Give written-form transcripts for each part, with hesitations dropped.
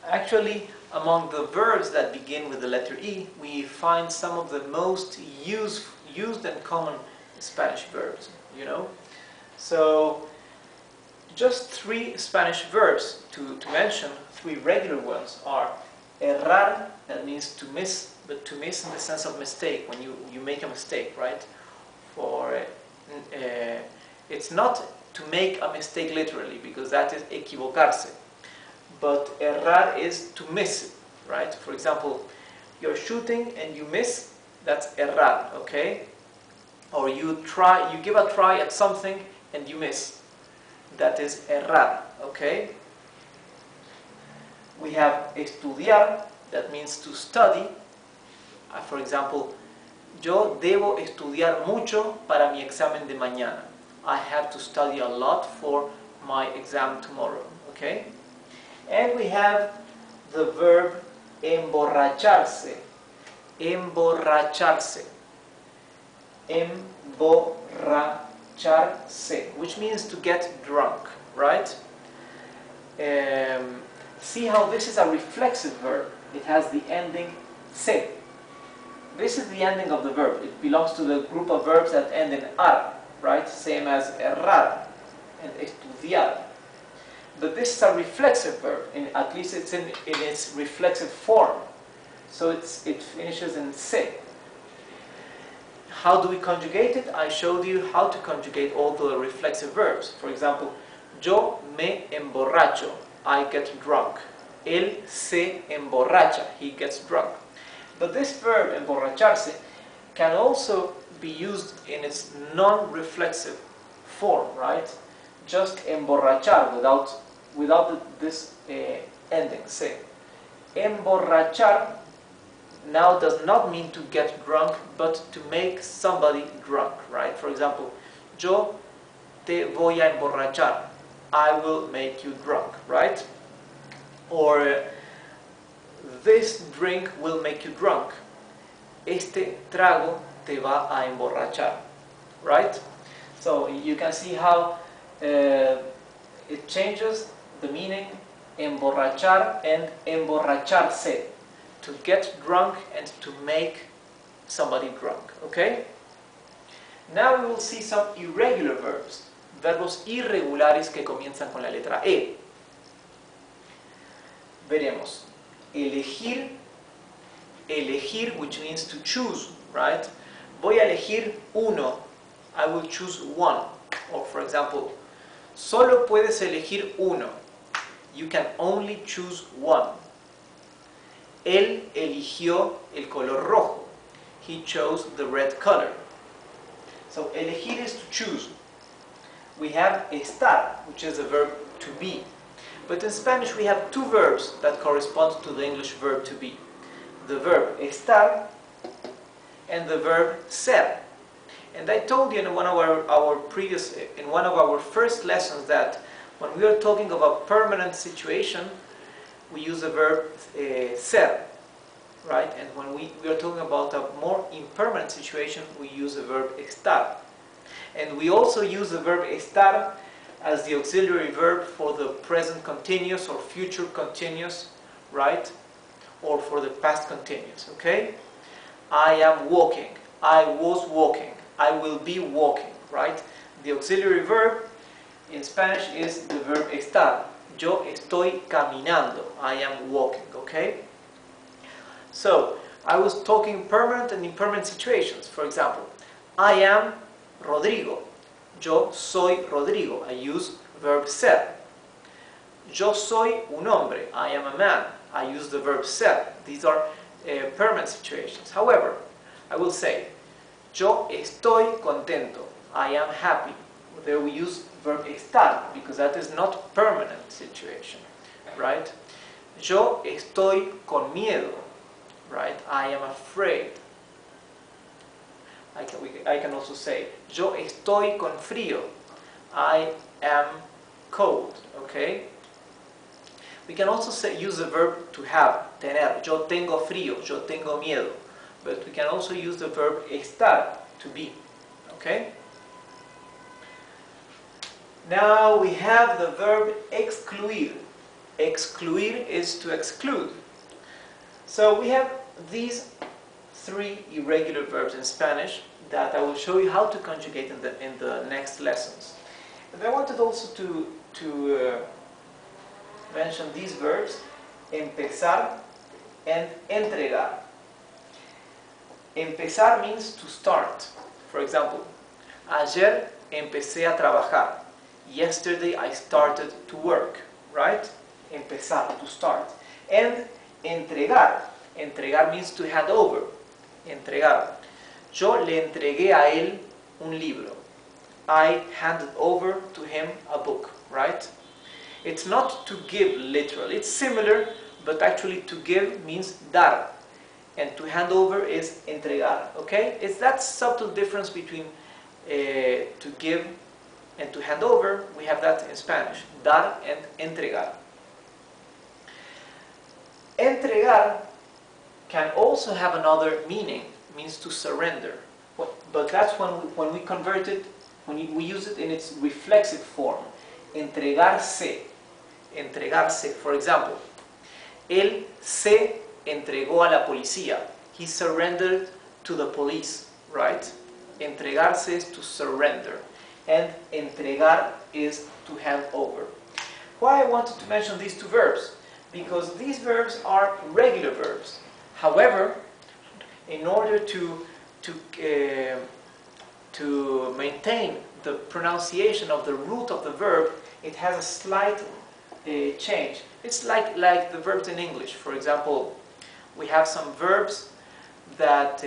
Actually, among the verbs that begin with the letter E, we find some of the most used and common Spanish verbs, you know. So, just 3 Spanish verbs to mention, 3 regular ones are errar, that means to miss, but to miss in the sense of mistake, when you make a mistake, right? It's not to make a mistake literally, because that is equivocarse. But errar is to miss it, right? For example, you're shooting and you miss, that's errar, okay? Or you give a try at something and you miss, that is errar, okay? We have estudiar, that means to study. For example, yo debo estudiar mucho para mi examen de mañana. I have to study a lot for my exam tomorrow, okay? And we have the verb emborracharse. Emborracharse. Emborracharse, which means to get drunk, right? See how this is a reflexive verb. It has the ending se. This is the ending of the verb. It belongs to the group of verbs that end in ar, right? Same as errar and estudiar. But this is a reflexive verb, at least it's in its reflexive form. So it finishes in se. How do we conjugate it? I showed you how to conjugate all the reflexive verbs. For example, yo me emborracho, I get drunk. Él se emborracha, he gets drunk. But this verb, emborracharse, can also be used in its non-reflexive form, right? Just emborrachar without this ending, se. Emborrachar now does not mean to get drunk, but to make somebody drunk, right? For example, yo te voy a emborrachar, I will make you drunk, right? Or this drink will make you drunk, este trago te va a emborrachar, right? So you can see how it changes the meaning, emborrachar and emborracharse, to get drunk and to make somebody drunk, okay? Now we will see some irregular verbs, verbos irregulares que comienzan con la letra E. Veremos, elegir, which means to choose, right? Voy a elegir uno, I will choose one. Or for example, solo puedes elegir uno, you can only choose one. Él eligió el color rojo, he chose the red color. So elegir is to choose. We have estar, which is a verb to be. But in Spanish we have 2 verbs that correspond to the English verb to be. The verb estar and the verb ser. And I told you in one of our first lessons that when we are talking of a permanent situation, we use the verb ser, right? And when we are talking about a more impermanent situation, we use the verb estar. And we also use the verb estar as the auxiliary verb for the present continuous or future continuous, right? Or for the past continuous, okay? I am walking, I was walking, I will be walking, right? The auxiliary verb in Spanish is the verb estar. Yo estoy caminando, I am walking, okay? So, I was talking permanent and impermanent situations. For example, I am Rodrigo. Yo soy Rodrigo. I use verb ser. Yo soy un hombre. I am a man. I use the verb ser. These are permanent situations. However, I will say, yo estoy contento. I am happy. There we use verb estar because that is not permanent situation, right? Yo estoy con miedo, right? I am afraid. I can also say, yo estoy con frío. I am cold, okay? We can also use the verb to have, tener. Yo tengo frío, yo tengo miedo. But we can also use the verb estar, to be, okay? Now we have the verb excluir. excluir is to exclude. So we have these 3 irregular verbs in Spanish that I will show you how to conjugate in the next lessons. And I wanted also to mention these verbs, empezar and entregar. Empezar means to start. For example, ayer empecé a trabajar. Yesterday I started to work, right? Empezar, to start. And entregar. Entregar means to hand over. Entregar. Yo le entregué a él un libro. I handed over to him a book, right? It's not to give literal. It's similar, but actually to give means dar. And to hand over is entregar, okay? It's that subtle difference between to give and to hand over. We have that in Spanish, dar and entregar. Entregar can also have another meaning, means to surrender. But that's when we convert it, when we use it in its reflexive form. Entregarse. Entregarse. For example, él se entregó a la policía. He surrendered to the police, right? Entregarse is to surrender. And entregar is to hand over. Why I wanted to mention these 2 verbs? Because these verbs are regular verbs. However, in order to maintain the pronunciation of the root of the verb, it has a slight change. It's like the verbs in English. For example, we have some verbs that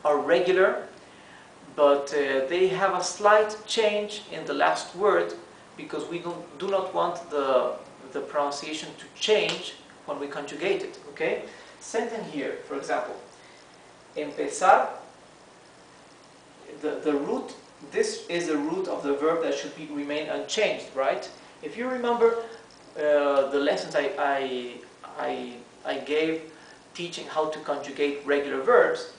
are regular, but they have a slight change in the last word because we do not want the pronunciation to change when we conjugate it, okay? Same thing here, for example. Empezar, the root, this is the root of the verb that should remain unchanged, right? If you remember the lessons I gave teaching how to conjugate regular verbs,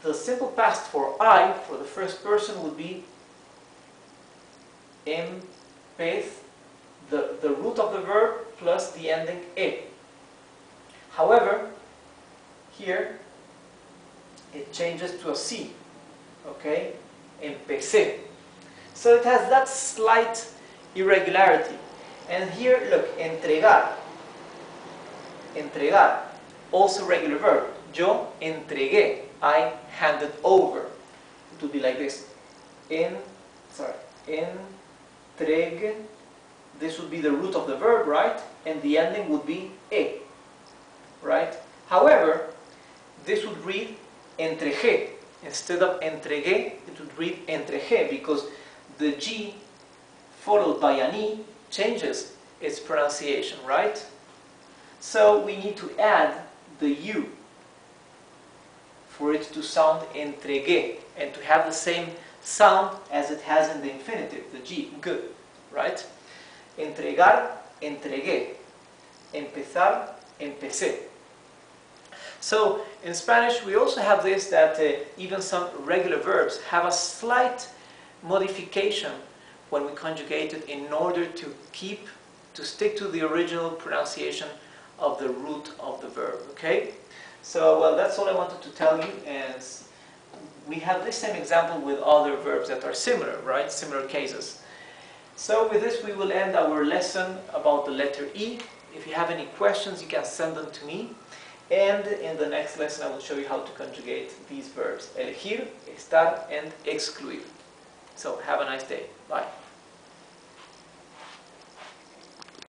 the simple past for I, for the first person, would be empez, the root of the verb plus the ending e. However, here it changes to a C, okay? Empecé. So it has that slight irregularity. And here, look, entregar. Entregar, also regular verb. Yo entregué. I handed over. It would be like this. Entregue. This would be the root of the verb, right? And the ending would be e, right? However, this would read entregué. Instead of entregué, it would read entregué because the G followed by an E changes its pronunciation, right? So we need to add the U for it to sound entregué and to have the same sound as it has in the infinitive, the G, g, right? Entregar, entregué. Empezar, empecé. So in Spanish we also have this that even some regular verbs have a slight modification when we conjugate it in order to stick to the original pronunciation of the root of the verb, okay? So, well, that's all I wanted to tell you, and we have this same example with other verbs that are similar, right? Similar cases. So with this we will end our lesson about the letter E. If you have any questions, you can send them to me. And in the next lesson I will show you how to conjugate these verbs. Elegir, estar, and excluir. So have a nice day. Bye.